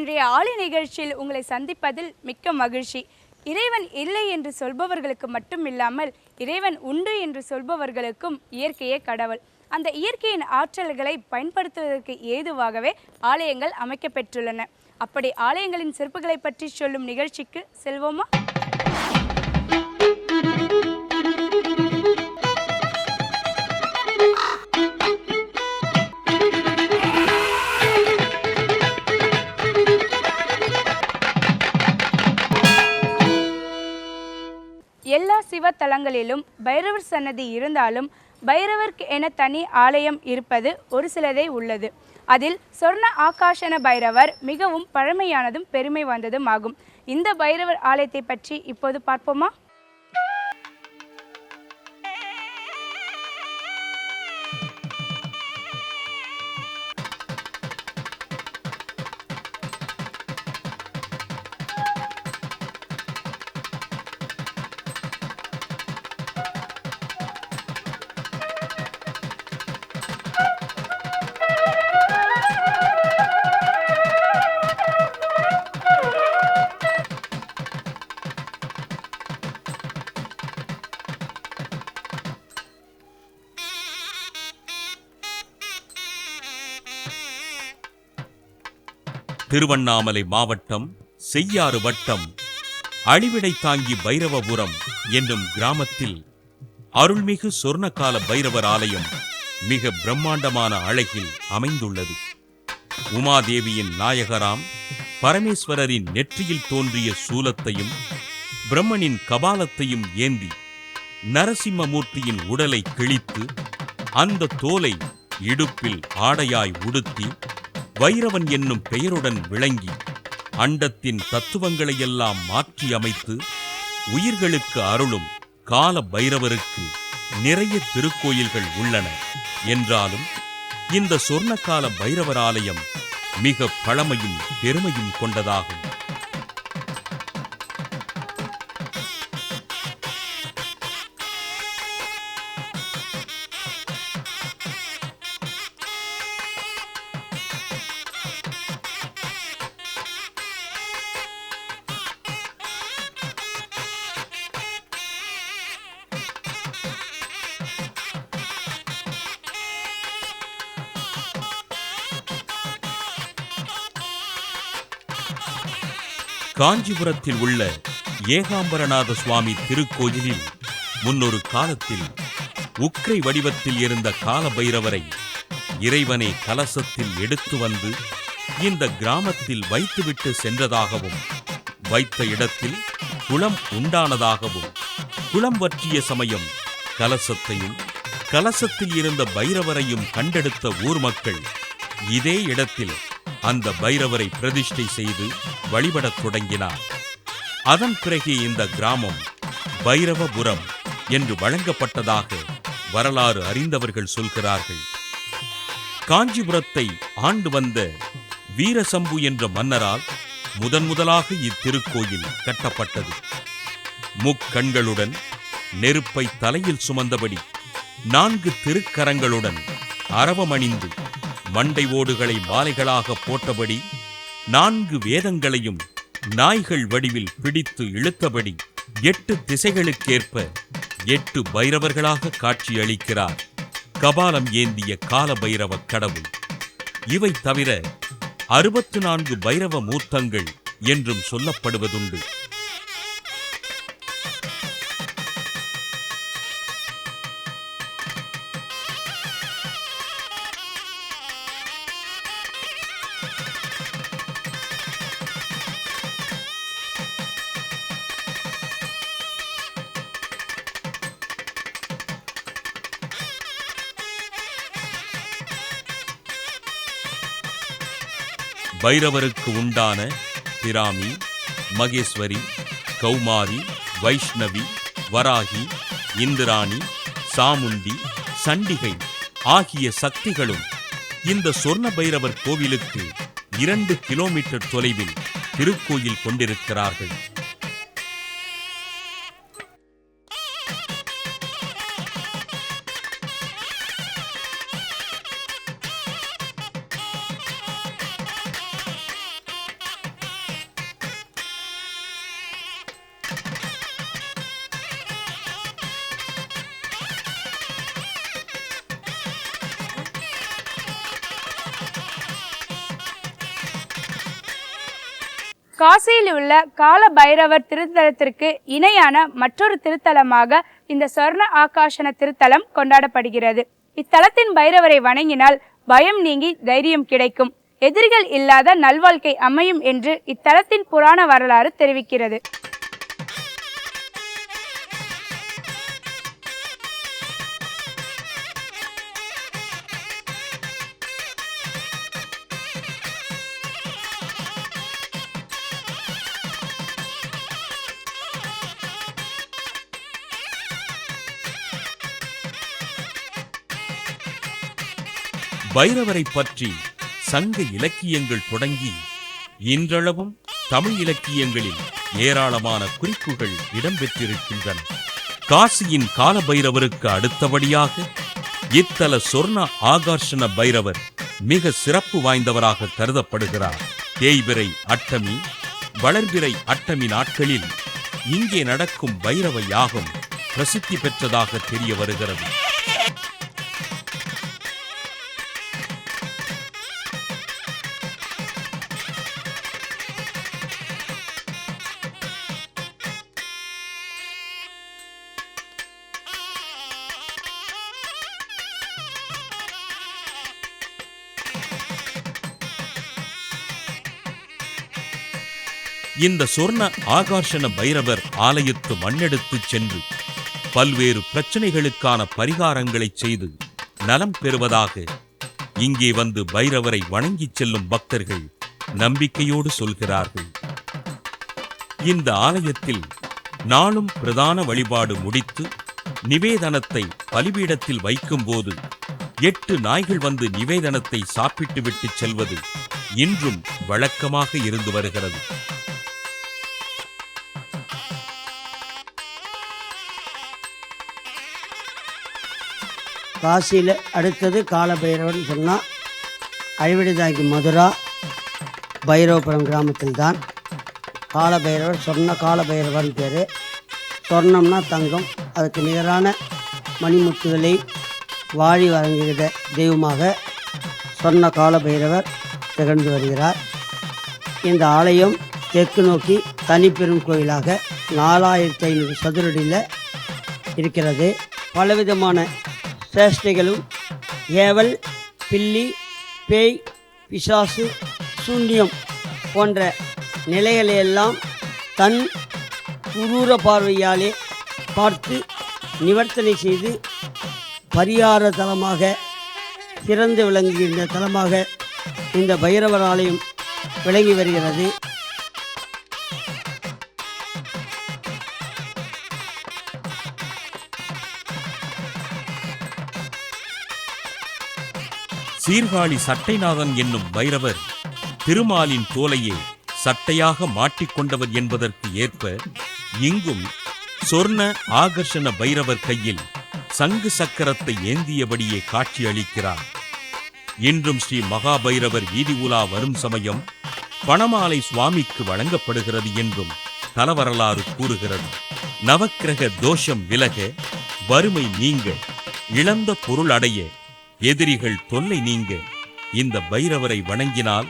இன்றைய ஆலய நிகழ்ச்சியில் உங்களை சந்திப்பதில் மிக்க மகிழ்ச்சி. இறைவன் இல்லை என்று சொல்பவர்களுக்கு மட்டும் இல்லாமல் இறைவன் உண்டு என்று சொல்பவர்களுக்கும் இயற்கையே கடவுள். அந்த இயற்கையின் ஆற்றல்களை பயன்படுத்துவதற்கு ஏதுவாகவே ஆலயங்கள் அமைக்கப்பெற்றுள்ளன. அப்படி ஆலயங்களின் சிறப்புகளை பற்றி சொல்லும் நிகழ்ச்சிக்கு செல்வோமா? எல்லா சிவத்தலங்களிலும் பைரவர் சன்னதி இருந்தாலும் பைரவர்க்கு என தனி ஆலயம் இருப்பது ஒரு சிலதே உள்ளது. அதில் சொர்ண ஆகாஷன பைரவர் மிகவும் பழமையானதும் பெருமை வாய்ந்ததும் ஆகும். இந்த பைரவர் ஆலயத்தை பற்றி இப்போது பார்ப்போமா? திருவண்ணாமலை மாவட்டம் செய்யாறு வட்டம் அழிவிடை தாங்கி பைரவபுரம் என்னும் கிராமத்தில் அருள்மிகு சொர்ணகால பைரவர் ஆலயம் மிக பிரம்மாண்டமான அழகில் அமைந்துள்ளது. உமாதேவியின் நாயகராம் பரமேஸ்வரரின் நெற்றியில் தோன்றிய சூலத்தையும் பிரம்மனின் கபாலத்தையும் ஏந்தி நரசிம்மமூர்த்தியின் உடலை கிழித்து அந்த தோலை இடுப்பில் ஆடையாய் உடுத்தி வைரவன் என்னும் பெயருடன் விளங்கி அண்டத்தின் தத்துவங்களையெல்லாம் மாற்றி அமைத்து உயிர்களுக்கு அருளும் கால பைரவருக்கு நிறைய திருக்கோயில்கள் உள்ளன என்றாலும் இந்த சொர்ணகால பைரவர் ஆலயம் மிக பழமையும் பெருமையும் கொண்டதாகும். காஞ்சிபுரத்தில் உள்ள ஏகாம்பரநாத சுவாமி திருக்கோயிலில் முன்னொரு காலத்தில் உக்ரை வடிவத்தில் இருந்த கால பைரவரை இறைவனை கலசத்தில் எடுத்து வந்து இந்த கிராமத்தில் வைத்துவிட்டு சென்றதாகவும் வைத்த இடத்தில் குளம் உண்டானதாகவும் குளம் வற்றிய சமயம் கலசத்தையும் கலசத்தில் இருந்த பைரவரையும் கண்டெடுத்த ஊர் மக்கள் இதே இடத்தில் அந்த பைரவரை பிரதிஷ்டை செய்து வழிபடத் தொடங்கினார். அதன் பிறகு இந்த கிராமம் பைரவபுரம் என்று வழங்கப்பட்டதாக வரலாறு அறிந்தவர்கள் சொல்கிறார்கள். காஞ்சிபுரத்தை ஆண்டு வந்த வீரசம்பு என்ற மன்னரால் முதன்முதலாக இத்திருக்கோயில் கட்டப்பட்டது. முக்கண்களுடன் நெருப்பை தலையில் சுமந்தபடி 4 திருக்கரங்களுடன் அரவமணிந்து மண்டை ஓடுகளை மாலைகளாக போட்டபடி 4 வேதங்களையும் நாய்கள் வடிவில் பிடித்து இழுத்தபடி 8 திசைகளுக்கேற்ப 8 பைரவர்களாக காட்சியளிக்கிறார் கபாலம் ஏந்திய கால பைரவ கடவுள். இவை தவிர 64 பைரவ மூர்த்தங்கள் என்றும் சொல்லப்படுவதுண்டு. பைரவருக்கு உண்டான பிராமி, மகேஸ்வரி, கௌமாரி, வைஷ்ணவி, வராகி, இந்திராணி, சாமுண்டி, சண்டிகை ஆகிய சக்திகளும் இந்த சொர்ண பைரவர் கோவிலுக்கு 2 கிலோமீட்டர் தொலைவில் திருக்கோயில் கொண்டிருக்கிறார்கள். காசியில் உள்ள கால பைரவர் திருத்தலத்திற்கு இணையான மற்றொரு திருத்தலமாக இந்த சொர்ண ஆகாஷன திருத்தலம் கொண்டாடப்படுகிறது. இத்தலத்தின் பைரவரை வணங்கினால் பயம் நீங்கி தைரியம் கிடைக்கும், எதிரிகள் இல்லாத நல்வாழ்க்கை அமையும் என்று இத்தலத்தின் புராண வரலாறு தெரிவிக்கிறது. பைரவரை பற்றி சங்க இலக்கியங்கள் தொடங்கி இன்றளவும் தமிழ் இலக்கியங்களில் ஏராளமான குறிப்புகள் இடம்பெற்றிருக்கின்றன. காசியின் கால பைரவருக்கு அடுத்தபடியாக இத்தல சொர்ண ஆகர்ஷண பைரவர் மிக சிறப்பு வாய்ந்தவராக கருதப்படுகிறார். தேய்பிறை அட்டமி, வளர்பிறை அட்டமி நாட்களில் இங்கே நடக்கும் பைரவ யாகம் பிரசித்தி பெற்றதாக தெரிய வருகிறது. இந்த சொர்ண ஆகர்ஷண பைரவர் ஆலயத்து மண்ணெடுத்துச் சென்று பல்வேறு பிரச்சனைகளுக்கான பரிகாரங்களை செய்து நலம் பெறுவதாக இங்கே வந்து பைரவரை வணங்கிச் செல்லும் பக்தர்கள் நம்பிக்கையோடு சொல்கிறார்கள். இந்த ஆலயத்தில் நாளும் பிரதான வழிபாடு முடித்து நிவேதனத்தை பலிபீடத்தில் வைக்கும்போது 8 நாய்கள் வந்து நிவேதனத்தை சாப்பிட்டு விட்டு செல்வது இன்றும் வழக்கமாக இருந்து வருகிறது. காசியில் அடுத்தது கால பைரவர்னு சொன்னால் அழிவிடுதாங்கி மதுரா பைரவபுரம் கிராமத்தில் தான் கால பைரவர் சொன்ன கால பைரவர்னு பேர். சொர்ணம்னா தங்கம், அதுக்கு நிகரான மணிமுத்துகளை வாழி வழங்குகிற தெய்வமாக சொன்ன கால பைரவர் திகழ்ந்து வருகிறார். இந்த ஆலயம் தெற்கு நோக்கி தனிப்பெரும் கோயிலாக 4500 சதுரடியில் இருக்கிறது. பலவிதமான சேஷ்டைகளும் ஏவல், பில்லி, பேய், பிசாசு, சூன்யம் போன்ற நிலைகளையெல்லாம் தன் குரூர பார்வையாலே பார்த்து நிவர்த்தனை செய்து பரிகார தலமாக சிறந்து விளங்குகின்ற தலமாக இந்த பைரவர் ஆலயம் விளங்கி வருகிறது. சீர்காழி சட்டைநாதன் என்னும் பைரவர் திருமாலின் தோலையே சட்டையாக மாட்டிக்கொண்டவர் என்பதற்கு ஏற்ப இங்கும் சொர்ண ஆகர்ஷண பைரவர் கையில் சங்கு சக்கரத்தை ஏந்தியபடியே காட்சியளிக்கிறார். இன்றும் ஸ்ரீ மகாபைரவர் வீதி உலா வரும் சமயம் பணமாலை சுவாமிக்கு வழங்கப்படுகிறது என்றும் தலவரலாறு கூறுகிறது. நவக்கிரக தோஷம் விலக, வறுமை நீங்க, இழந்த பொருள் அடைய, எதிரிகள் தொல்லை நீங்க இந்த பைரவரை வணங்கினால்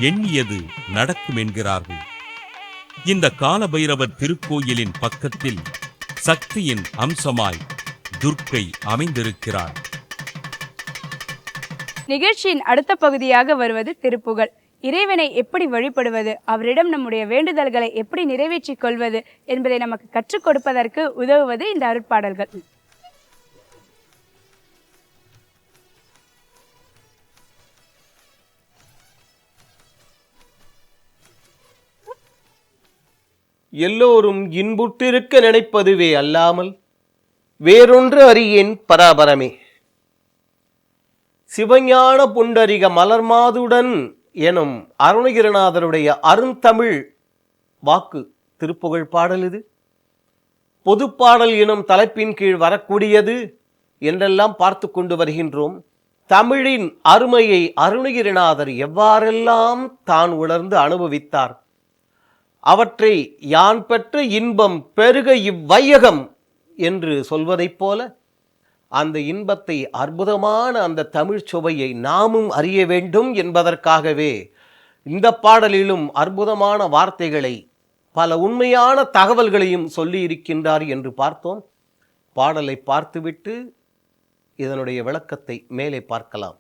எண்ணியது நடக்கும் என்கிறார்கள். இந்த கால பைரவர் திருக்கோயிலின் பக்கத்தில் சக்தியின் அம்சமாய் துர்க்கை அமைந்திருக்கிறார். நிகழ்ச்சியின் அடுத்த பகுதியாக வருவது திருப்புகழ். இறைவனை எப்படி வழிபடுவது, அவரிடம் நம்முடைய வேண்டுதல்களை எப்படி நிறைவேற்றிக் கொள்வது என்பதை நமக்கு கற்றுக் கொடுப்பதற்கு உதவுவது இந்த அருட்பாடல்கள். எல்லோரும் இன்புற்றிருக்க நினைப்பதுவே அல்லாமல் வேறொன்று அறியேன் பராபரமே. சிவஞான புண்டரிக மலர்மாதுடன் எனும் அருணகிரிநாதருடைய அருந்தமிழ் வாக்கு திருப்புகழ் பாடல் இது. பொதுப்பாடல் எனும் தலைப்பின் கீழ் வரக்கூடியது என்றெல்லாம் பார்த்து கொண்டு வருகின்றோம். தமிழின் அருமையை அருணகிரிநாதர் எவ்வாறெல்லாம் தான் உணர்ந்து அனுபவித்தார், அவற்றை யான் பெற்ற இன்பம் பெருக இவ்வையகம் என்று சொல்வதைப் போல அந்த இன்பத்தை, அற்புதமான அந்த தமிழ் சுவையை நாமும் அறிய வேண்டும் என்பதற்காகவே இந்த பாடலிலும் அற்புதமான வார்த்தைகளை, பல உண்மையான தகவல்களையும் சொல்லி இருக்கின்றார் என்று பார்த்தோம். பாடலை பார்த்துவிட்டு இதனுடைய விளக்கத்தை மேலே பார்க்கலாம்.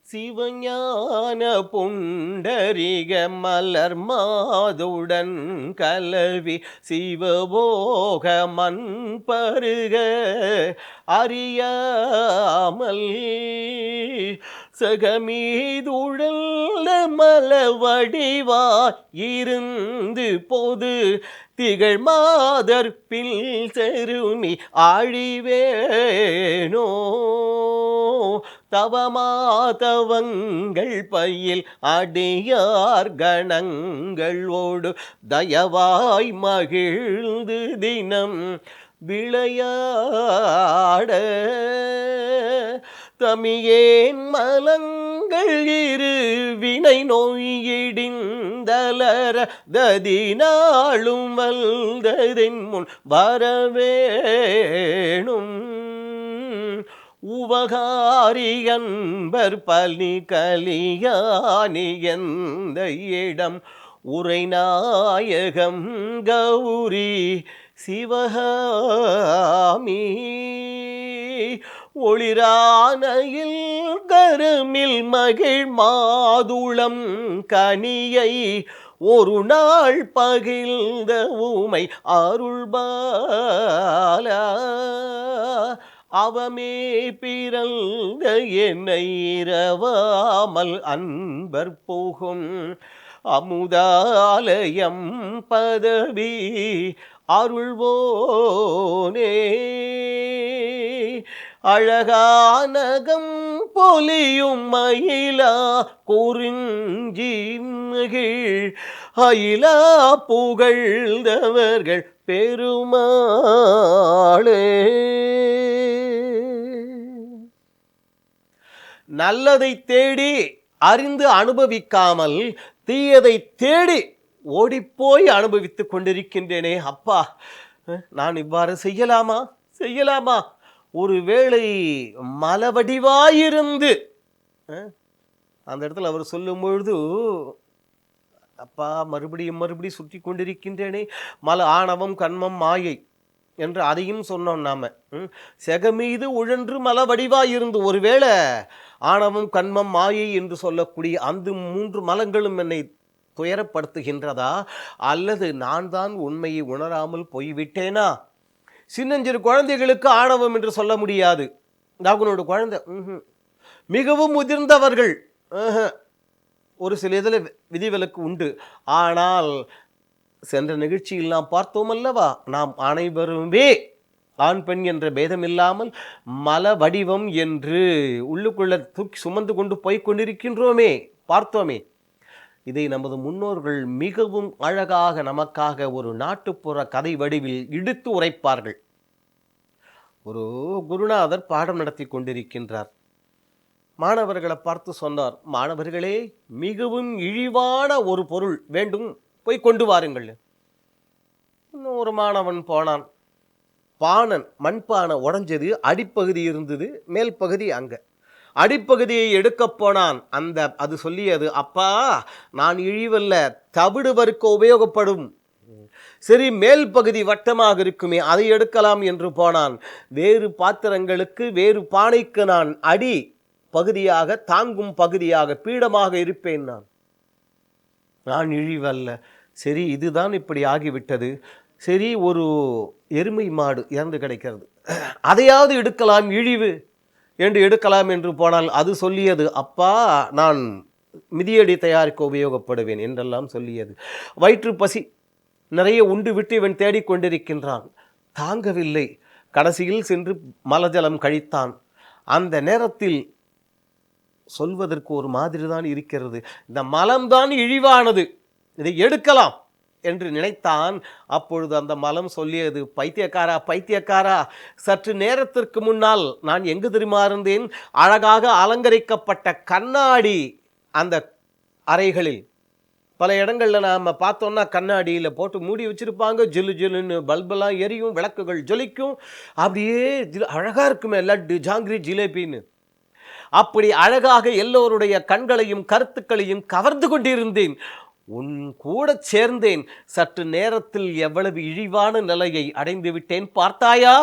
சிவஞான புண்டரிக மலர் மாதுடன் கலவி சிவபோக மண் பருக அறியாமல் சகமீதுழல்ல மலவடிவா இருந்து பொது திகழ் மாதர்பில் செருமி ஆழிவேணோ தவமாதவங்கள் பையில் அடியார் கணங்களோடு தயவாய் மகிழ்ந்து தினம் விளையாட தமியேன் மலங்கள் இரு வினை நோயிடிந்தலர ததினாளும் வல்ததின் முன் வரவேணும் உபகாரி அன்பர் பலி கலியானி எந்த இடம் உரைநாயகம் கௌரி சிவகாமி ஒளிரானையில் கருமில் மகிழ் மாதுளம் கனியை ஒரு நாள் பகிர்ந்த உமை அருள்பாலா அவமே பிறந்த என்னை இரவாமல் அன்பர் போகும் அமுதாலயம் பதவி அருள்வோனே அழகானகம் பொலியும் மயிலா குறிஞ்சி மகிழ் அயிலா புகழ்ந்தவர்கள் பெருமாளே. நல்லதை தேடி அறிந்து அனுபவிக்காமல் தீயதை தேடி ஓடிப்போய் அனுபவித்துக் கொண்டிருக்கின்றேனே அப்பா, நான் இவ்வாறு செய்யலாமா? ஒருவேளை மலவடிவாயிருந்து அந்த இடத்துல அவர் சொல்லும் பொழுது, அப்பா மறுபடியும் சுற்றி கொண்டிருக்கின்றேனே, ஆணவம் கண்மம் மாயை என்று அதையும் சொன்னோம் நாம. செகமீது உழன்று மலவடிவாயிருந்து ஒருவேளை ஆணவம் கண்மம் மாயை என்று சொல்லக்கூடிய அந்த 3 மலங்களும் என்னை துயரப்படுத்துகின்றதா, அல்லது நான் தான் உண்மையை உணராமல் போய்விட்டேனா? சின்னஞ்சிறு குழந்தைகளுக்கு ஆணவம் என்று சொல்ல முடியாது. டாகுனோட குழந்தை மிகவும் முதிர்ந்தவர்கள் ஒரு சில இதில் விதிவிலக்கு உண்டு. ஆனால் சென்ற நிகழ்ச்சியில் நாம் பார்த்தோம் அல்லவா, நாம் அனைவருமே ஆண் பெண் என்ற பேதம் இல்லாமல் மல வடிவம் என்று உள்ளுக்குள்ள தூக்கி சுமந்து கொண்டு போய் கொண்டிருக்கின்றோமே, பார்த்தோமே. இதை நமது முன்னோர்கள் மிகவும் அழகாக நமக்காக ஒரு நாட்டுப்புற கதை வடிவில் இடித்து உரைப்பார்கள். ஒரு குருநாதர் பாடம் நடத்தி கொண்டிருக்கின்றார். மாணவர்களை பார்த்து சொன்னார், மாணவர்களே, மிகவும் இழிவான ஒரு பொருள் வேண்டும், போய் கொண்டு வாருங்கள். ஒரு மாணவன் போனான். மண்பானை உடைஞ்சது, அடிப்பகுதி இருந்தது, மேல் பகுதி அங்கே. அடிப்பகுதியை எடுக்க போனான். அது சொல்லியது, அப்பா நான் இழிவல்ல, தவிடு வறுக்க உபயோகப்படும். சரி, மேல் பகுதி வட்டமாக இருக்குமே, அதை எடுக்கலாம் என்று போனான். வேறு பாத்திரங்களுக்கு வேறு பானைக்கு நான் அடி பகுதியாக தாங்கும் பகுதியாக பீடமாக இருப்பேன். நான் இழிவல்ல. சரி, இதுதான் இப்படி ஆகிவிட்டது. சரி, ஒரு எருமை மாடு இறந்து கிடைக்கிறது, அதையாவது எடுக்கலாம், இழிவு என்று எடுக்கலாம் என்று போனால் அது சொல்லியது, அப்பா நான் மிதியடி தயாரிக்க உபயோகப்படுவேன் என்றெல்லாம் சொல்லியது. வயிற்று பசி நிறைய உண்டு விட்டு இவன் தேடிக்கொண்டிருக்கின்றான். தாங்கவில்லை. கடைசியில் சென்று மலஜலம் கழித்தான். அந்த நேரத்தில் சொல்வதற்கு ஒரு மாதிரி தான் இருக்கிறது. இந்த மலம்தான் இழிவானது, இதை எடுக்கலாம் என்று நினைத்தான். அப்பொழுது அந்த மலம் சொல்லியது, பைத்தியக்காரா, சற்று நேரத்திற்கு முன்னால் நான் எங்கு தெரியுமா இருந்தேன்? அழகாக அலங்கரிக்கப்பட்ட கண்ணாடி அந்த அறைகளில். பல இடங்களில் நாம் பார்த்தோம்னா கண்ணாடியில் போட்டு மூடி வச்சுருப்பாங்க, ஜில்லுன்னு பல்பெல்லாம் எரியும், விளக்குகள் ஜொலிக்கும், அப்படியே அழகாக இருக்குமே, லட்டு ஜாங்கிரி ஜிலேபின்னு. அப்படி அழகாக எல்லோருடைய கண்களையும் கருத்துக்களையும் கவர்ந்து கொண்டிருந்தேன். உன் கூட சேர்ந்தேன். சற்று நேரத்தில் எவ்வளவு இழிவான நிலையை அடைந்து விட்டேன் பார்த்தாயா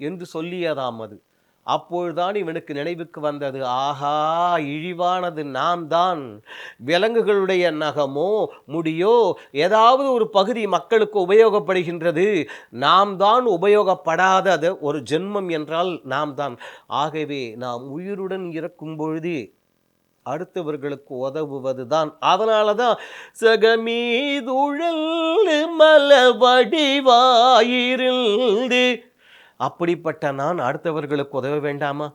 என்று சொல்லியதாம் அது. அப்பொழுதுதான் இவனுக்கு நினைவுக்கு வந்தது, ஆஹா, இழிவானது நாம் தான். விலங்குகளுடைய நகமோ முடியோ ஏதாவது ஒரு பகுதி மக்களுக்கு உபயோகப்படுகின்றது, நாம் தான் உபயோகப்படாத ஒரு ஜென்மம் என்றால் நாம் தான். ஆகவே நாம் உயிருடன் இருக்கும் பொழுது அடுத்தவர்களுக்கு உதவுவதுதான். அதனால தான் சகமீதுழல் மலவடிவாயிருந்து அப்படிப்பட்ட நான் அடுத்தவர்களுக்கு உதவ வேண்டாமா?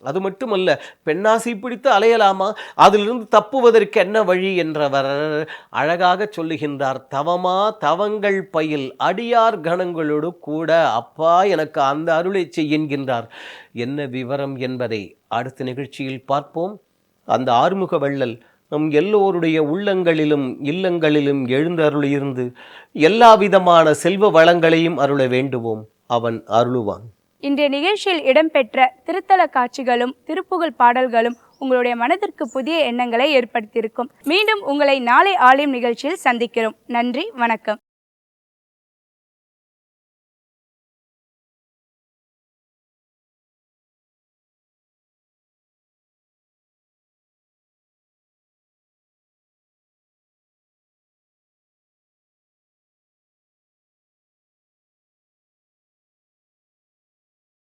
அது மட்டுமல்ல, பெண்ணாசை பிடித்து அலையலாமா? அதிலிருந்து தப்புவதற்கு என்ன வழி என்றவர் அழகாக சொல்லுகின்றார். தவமா தவங்கள் பயில் அடியார் கணங்களோடு கூட அப்பா எனக்கு அந்த அருளை செய்கின்றார். என்ன விவரம் என்பதை அடுத்த நிகழ்ச்சியில் பார்ப்போம். அந்த ஆறுமுக வள்ளல் நம் எல்லோருடைய உள்ளங்களிலும் இல்லங்களிலும் எழுந்தருளியிருந்து எல்லா விதமான செல்வ வளங்களையும் அருள வேண்டுவோம். அவன் அருளுவான். இன்றைய நிகழ்ச்சியில் இடம்பெற்ற திருத்தல காட்சிகளும் திருப்புகழ் பாடல்களும் உங்களுடைய மனதிற்கு புதிய எண்ணங்களை ஏற்படுத்தியிருக்கும். மீண்டும் உங்களை நாளை ஆலயம் நிகழ்ச்சியில் சந்திக்கிறோம். நன்றி, வணக்கம்.